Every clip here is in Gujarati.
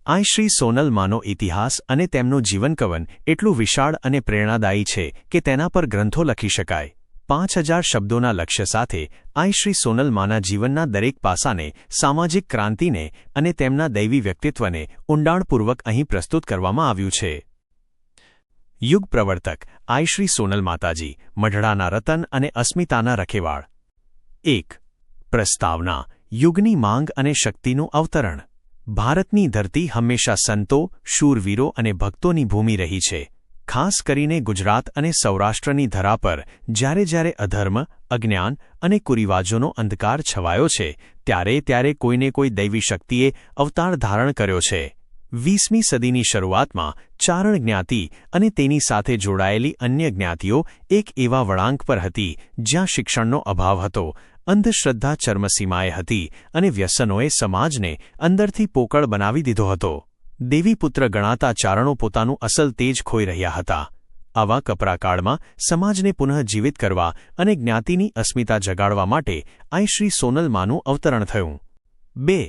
આ શ્રી સોનલ માનો ઇતિહાસ અને તેમનું જીવનકવન એટલું વિશાળ અને પ્રેરણાદાયી છે કે તેના પર ગ્રંથો લખી શકાય. 5000 શબ્દોના લક્ષ્ય સાથે આ શ્રી સોનલ માના જીવનના દરેક પાસાને, સામાજિક ક્રાંતિને અને તેમના દૈવી વ્યક્તિત્વને ઊંડાણપૂર્વક અહીં પ્રસ્તુત કરવામાં આવ્યું છે. યુગ પ્રવર્તક આ શ્રી સોનલ માતાજી, મઢડાના રતન અને અસ્મિતાના રખેવાળ. 1. પ્રસ્તાવના: યુગની માંગ અને શક્તિનું અવતરણ. ભારતની ધરતી હંમેશા સંતો, શૂરવીરો અને ભક્તોની ભૂમિ રહી છે. ખાસ કરીને ગુજરાત અને સૌરાષ્ટ્રની ધરા પર જ્યારે જ્યારે અધર્મ, અજ્ઞાન અને કુરિવાજોનો અંધકાર છવાયો છે, ત્યારે કોઈને કોઈ દૈવી શક્તિએ અવતાર ધારણ કર્યો છે. 20મી સદીની શરૂઆતમાં ચારણ જ્ઞાતિ અને તેની સાથે જોડાયેલી અન્ય જ્ઞાતિઓ એક એવા વળાંક પર હતી જ્યાં શિક્ષણનો અભાવ હતો, અંધશ્રદ્ધા ચરમસીમાએ હતી અને વ્યસનોએ સમાજને અંદરથી પોકળ બનાવી દીધો હતો. દેવીપુત્ર ગણાતા ચારણો પોતાનું અસલ તેજ ખોઈ રહ્યા હતા. આવા કપરા કાળમાં સમાજને પુનઃજીવિત કરવા અને જ્ઞાતિની અસ્મિતા જગાડવા માટે આ શ્રી સોનલ માનું અવતરણ થયું. 2.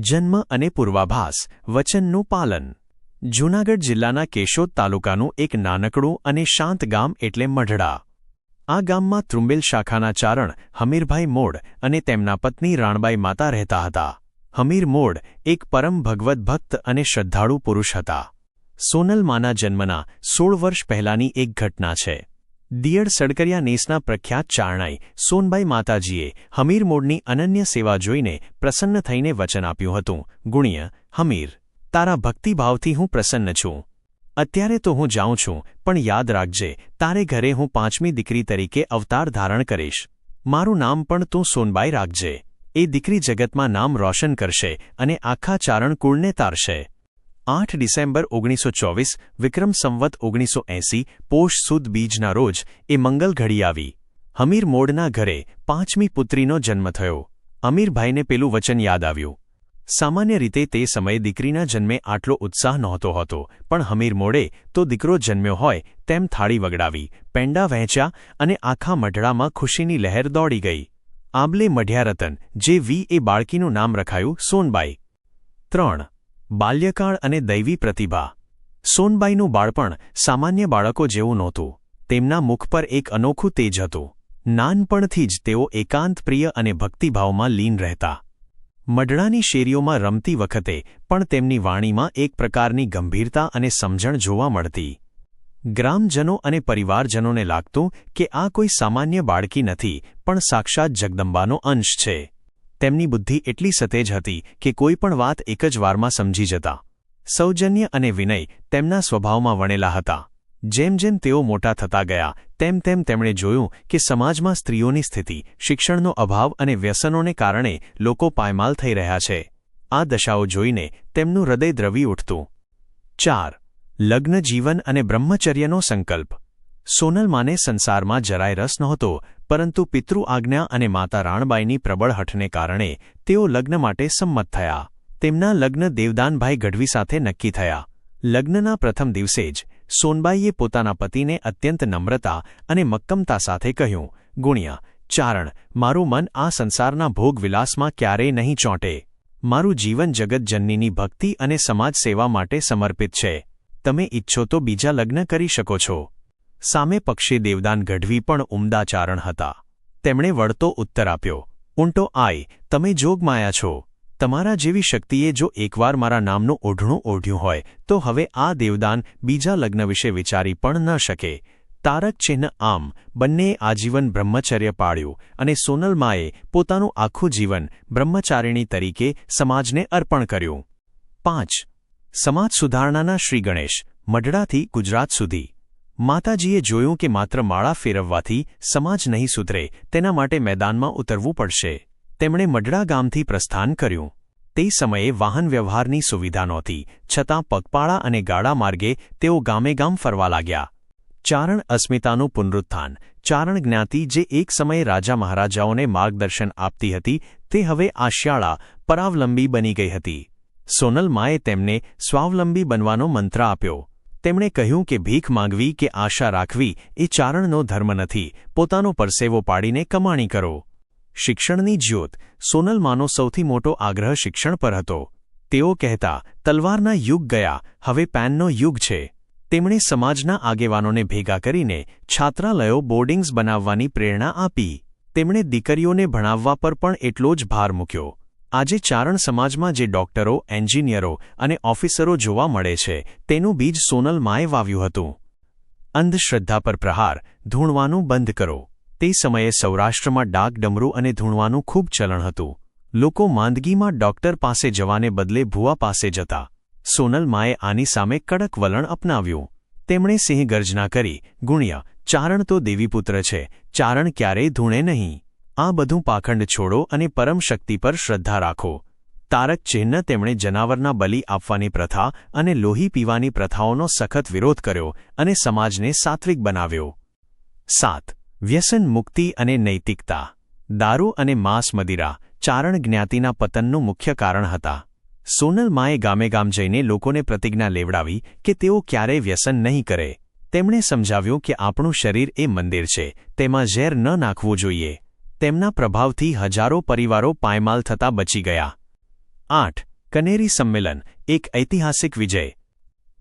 જન્મ અને પૂર્વાભાસ: વચનનું પાલન. જૂનાગઢ જિલ્લાના કેશોદ તાલુકાનું એક નાનકડું અને શાંત ગામ એટલે મઢડા. આ ગામમાં ત્રુંબેલ શાખાના ચારણ હમીરભાઈ મોડ અને તેમના પત્ની રાણબાઈ માતા રહેતા હતા. હમીર મોડ એક પરમ ભગવદ્ ભક્ત અને શ્રદ્ધાળુ પુરુષ હતા. સોનલ માના જન્મના 16 વર્ષ પહેલાંની એક ઘટના છે. દિયડ સડકરિયા નેસના પ્રખ્યાત ચારણાઈ સોનબાઈ માતાજીએ હમીર મોડની અનન્ય સેવા જોઈને પ્રસન્ન થઈને વચન આપ્યું હતું: ગુણ્ય હમીર, તારા ભક્તિભાવથી હું પ્રસન્ન છું. અત્યારે તો હું જાઉં છું, પણ યાદ રાખજે, તારે ઘરે હું 5મી દીકરી તરીકે અવતાર ધારણ કરીશ. મારું નામ પણ તું સોનબાઈ રાખજે. એ દીકરી જગતમાં નામ રોશન કરશે અને આખા ચારણ કુળને તારશે. 8 ડિસેમ્બર 1924 વિક્રમ સંવત 1980 પોષ સુદ બીજના રોજ એ મંગલ ઘડી આવી. હમીર મોડના ઘરે 5મી પુત્રીનો જન્મ થયો. અમીરભાઈને પેલું વચન યાદ આવ્યું. સામાન્ય રીતે તે સમયે દીકરીના જન્મે આટલો ઉત્સાહ નહોતો હોતો, પણ હમીર મોડે તો દીકરો જન્મ્યો હોય તેમ થાળી વગડાવી, પેંડા વહેંચ્યા અને આખા મઢડામાં ખુશીની લહેર દોડી ગઈ. આંબલે મઢ્યા રતન, જે એ બાળકીનું નામ રખાયું સોનબાઈ. 3. બાલ્યકાળ અને દૈવી પ્રતિભા. સોનબાઈનું બાળપણ સામાન્ય બાળકો જેવું નહોતું. તેમના મુખ પર એક અનોખું તેજ હતું. નાનપણથી જ તેઓ એકાંતપ્રિય અને ભક્તિભાવમાં લીન રહેતા. મઢડાની શેરીઓમાં રમતી વખતે પણ તેમની વાણીમાં એક પ્રકારની ગંભીરતા અને સમજણ જોવા મળતી. ગ્રામજનો અને પરિવારજનોને લાગતું કે આ કોઈ સામાન્ય બાળકી નથી, પણ સાક્ષાત જગદંબાનો અંશ છે. તેમની બુદ્ધિ એટલી સતેજ હતી કે કોઈ પણ વાત એક જ વારમાં સમજી જતા. સૌજન્ય અને વિનય તેમના સ્વભાવમાં વણેલા હતા. જેમ જેમ તેઓ મોટા થતા ગયા તેમ તેમણે જોયું કે સમાજમાં સ્ત્રીઓની સ્થિતિ, શિક્ષણનો અભાવ અને વ્યસનોને કારણે લોકો પાયમાલ થઈ રહ્યા છે. આ દશાઓ જોઈને તેમનું હૃદય દ્રવી ઉઠતું. 4. લગ્ન જીવન અને બ્રહ્મચર્યનો સંકલ્પ. સોનલ માને સંસારમાં જરાય રસ નહોતો, પરંતુ પિતૃ આજ્ઞા અને માતા રાણબાઈની પ્રબળ હઠને કારણે તેઓ લગ્ન માટે સંમત થયા. તેમના લગ્ન દેવદાનભાઈ ગઢવી સાથે નક્કી થયા. લગ્નના પ્રથમ દિવસે જ સોનબાઈએ પોતાના પતિને અત્યંત નમ્રતા અને મક્કમતા સાથે કહ્યું: ગુણ્ય ચારણ, મારું મન આ સંસારના ભોગવિલાસમાં ક્યારેય નહીં ચોંટે. મારું જીવન જગતજનનીની ભક્તિ અને સમાજ સેવા માટે સમર્પિત છે. તમે ઈચ્છો તો બીજા લગ્ન કરી શકો છો. સામે પક્ષે દેવદાન ગઢવી પણ ઉમદા ચારણ હતા. તેમણે વળતો ઉત્તર આપ્યો: ઊંટો આય, તમે જોગમાયા છો. તમારા જેવી શક્તિએ જો એકવાર મારા નામનું ઓઢણું ઓઢ્યું હોય તો હવે આ દેવદાન બીજા લગ્ન વિશે વિચારી પણ ન શકે. તારક ચિહ્ન આમ બંનેએ આજીવન બ્રહ્મચર્ય પાળ્યું અને સોનલમાએ પોતાનું આખું જીવન બ્રહ્મચારિણી તરીકે સમાજને અર્પણ કર્યું. 5. સમાજ સુધારણાના શ્રી ગણેશ. મઢડાથી ગુજરાત સુધી. માતાજીએ જોયું કે માત્ર માળા ફેરવવાથી સમાજ નહીં સુધરે, તેના માટે મેદાનમાં ઉતરવું પડશે. તેમણે મઢડા ગામથી પ્રસ્થાન કર્યું. તે સમયે વાહન વ્યવહારની સુવિધા નહોતી, છતાં પગપાળા અને ગાડા માર્ગે તેઓ ગામે ગામ ફરવા લાગ્યા. ચારણ અસ્મિતાનું પુનરુત્થાન. ચારણ જ્ઞાતિ જે એક સમયે રાજા મહારાજાઓને માર્ગદર્શન આપતી હતી, તે હવે આશ્યાળા પરાવલંબી બની ગઈ હતી. સોનલ માએ તેમને સ્વાવલંબી બનવાનો મંત્ર આપ્યો. તેમણે કહ્યું કે ભીખ માંગવી કે આશા રાખવી એ ચારણનો ધર્મ નથી. પોતાનો પરસેવો પાડીને કમાણી કરો. શિક્ષણની જ્યોત. સોનલ માનો સૌથી મોટો આગ્રહ શિક્ષણ પર હતો. તેઓ કહેતા, તલવારના યુગ ગયા, હવે પેનનો યુગ છે. તેમણે સમાજના આગેવાનોને ભેગા કરીને છાત્રાલયો બોર્ડિંગ્સ બનાવવાની પ્રેરણા આપી. તેમણે દીકરીઓને ભણાવવા પર પણ એટલો જ ભાર મૂક્યો. આજે ચારણ સમાજમાં જે ડોક્ટરો, એન્જિનિયરો અને ઓફિસરો જોવા મળે છે, તેનું બીજ સોનલ માએ વાવ્યું હતું. અંધશ્રદ્ધા પર પ્રહાર, ધૂણવાનું બંધ કરો. તે સમયે સૌરાષ્ટ્રમાં ડાક ડમરૂ અને ધૂણવાનું ખૂબ ચલણ હતું. લોકો માંદગીમાં ડોક્ટર પાસે જવાને બદલે ભૂવા પાસે જતા. સોનલ માએ આની સામે કડક વલણ અપનાવ્યું. તેમણે સિંહ ગર્જના કરી, ગુણ્યા, ચારણ તો દેવીપુત્ર છે, ચારણ ક્યારેય ધૂણે નહીં. આ બધું પાખંડ છોડો અને પરમ શક્તિ પર શ્રદ્ધા રાખો. તારક ચિહ્ન તેમણે જનાવરના બલિ આપવાની પ્રથા અને લોહી પીવાની પ્રથાઓનો સખત વિરોધ કર્યો અને સમાજને સાત્વિક બનાવ્યો. 7. વ્યસન મુક્તિ અને નૈતિકતા. દારૂ અને માંસ મદિરા ચારણ જ્ઞાતિના પતનનું મુખ્ય કારણ હતા. સોનલ માએ ગામે જઈને લોકોને પ્રતિજ્ઞા લેવડાવી કે તેઓ ક્યારેય વ્યસન નહીં કરે. તેમણે સમજાવ્યું કે આપણું શરીર એ મંદિર છે, તેમાં ઝેર ન નાખવું જોઈએ. તેમના પ્રભાવથી હજારો પરિવારો પાયમાલ થતા બચી ગયા. 8. કનેરી સંમેલન, એક ઐતિહાસિક વિજય.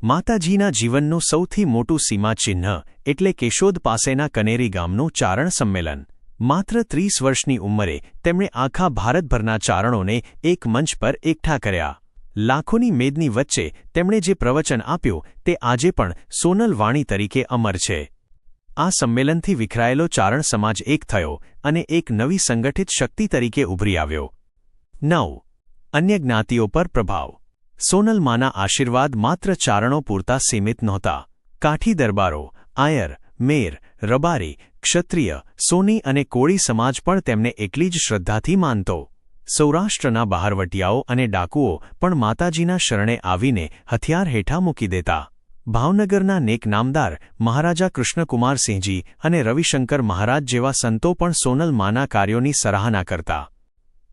માતાજીના જીવનનું સૌથી મોટું સીમાચિહ્ન એટલે કેશોદ પાસેના કનેરી ગામનું ચારણ સંમેલન. માત્ર 30 વર્ષની ઉંમરે તેમણે આખા ભારતભરના ચારણોને એક મંચ પર એકઠા કર્યા. લાખોની મેદની વચ્ચે તેમણે જે પ્રવચન આપ્યું તે આજે પણ સોનલ વાણી તરીકે અમર છે. આ સંમેલનથી વિખરાયેલો ચારણ સમાજ એક થયો અને એક નવી સંગઠિત શક્તિ તરીકે ઉભરી આવ્યો. 9. અન્ય જ્ઞાતિઓ પર પ્રભાવ. સોનલ માના આશીર્વાદ માત્ર ચારણો પૂરતા સીમિત નહોતા. કાઠી દરબારો, આયર, મેર, રબારી, ક્ષત્રિય, સોની અને કોળી સમાજ પણ તેમને એટલી જ શ્રદ્ધાથી માનતો. સૌરાષ્ટ્રના બહારવટિયાઓ અને ડાકુઓ પણ માતાજીના શરણે આવીને હથિયાર હેઠા મૂકી દેતા. ભાવનગરના નેક નામદાર મહારાજા કૃષ્ણકુમારસિંહજી અને રવિશંકર મહારાજ જેવા સંતો પણ સોનલ માના કાર્યોની સરાહના કરતા.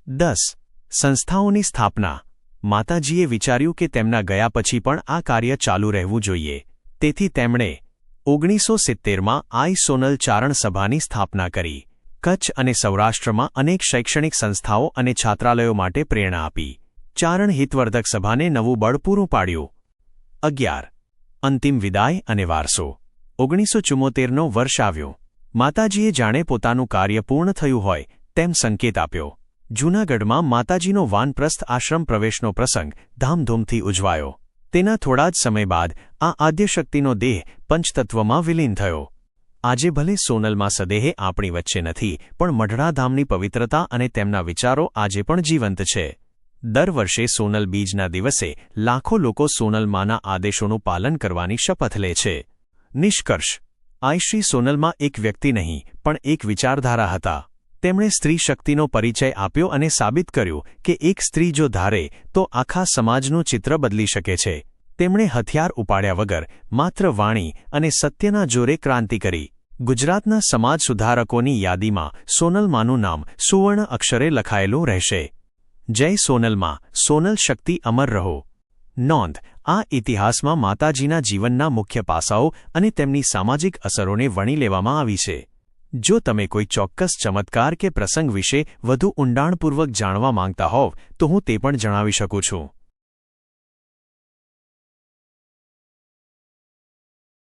10. સંસ્થાઓની સ્થાપના. માતાજીએ વિચાર્યું કે તેમના ગયા પછી પણ આ કાર્ય ચાલુ રહેવું જોઈએ. તેથી તેમણે 1970માં આઈ સોનલ ચારણ સભાની સ્થાપના કરી. કચ્છ અને સૌરાષ્ટ્રમાં અનેક શૈક્ષણિક સંસ્થાઓ અને છાત્રાલયો માટે પ્રેરણા આપી. ચારણ હિતવર્ધક સભાને નવું બળ પૂરું પાડ્યું. 11. અંતિમ વિદાય અને વારસો. 1974નો વર્ષ આવ્યો. માતાજીએ જાણે પોતાનું કાર્ય પૂર્ણ થયું હોય તેમ સંકેત આપ્યો. જૂનાગઢમાં માતાજીનો વાનપ્રસ્થ આશ્રમ પ્રવેશનો પ્રસંગ ધામધૂમથી ઉજવાયો. તેના થોડા જ સમય બાદ આ આદ્યશક્તિનો દેહ પંચતત્વમાં વિલીન થયો. આજે ભલે સોનલમાં સદેહે આપણી વચ્ચે નથી, પણ મઢડાધામની પવિત્રતા અને તેમના વિચારો આજે પણ જીવંત છે. દર વર્ષે સોનલ બીજના દિવસે લાખો લોકો સોનલ માના આદેશોનું પાલન કરવાની શપથ લે છે. નિષ્કર્ષ. આઈ સોનલમાં એક વ્યક્તિ નહીં પણ એક વિચારધારા હતા. તેમણે સ્ત્રી શક્તિનો પરિચય આપ્યો અને સાબિત કર્યું કે એક સ્ત્રી જો ધારે તો આખા સમાજનું ચિત્ર બદલી શકે છે. તેમણે હથિયાર ઉપાડ્યા વગર માત્ર વાણી અને સત્યના જોરે ક્રાંતિ કરી. ગુજરાતના સમાજ સુધારકોની યાદીમાં સોનલમાનું નામ સુવર્ણ અક્ષરે લખાયેલું રહેશે. જય સોનલમાં, સોનલ શક્તિ અમર રહો. નોંધ. આ ઇતિહાસમાં માતાજીના જીવનના મુખ્ય પાસાઓ અને તેમની સામાજિક અસરોને વણી લેવામાં આવી છે. જો તમે કોઈ ચોક્કસ ચમત્કાર કે પ્રસંગ વિશે વધુ ઊંડાણપૂર્વક જાણવા માંગતા હોવ તો હું તે પણ જણાવી શકું છું.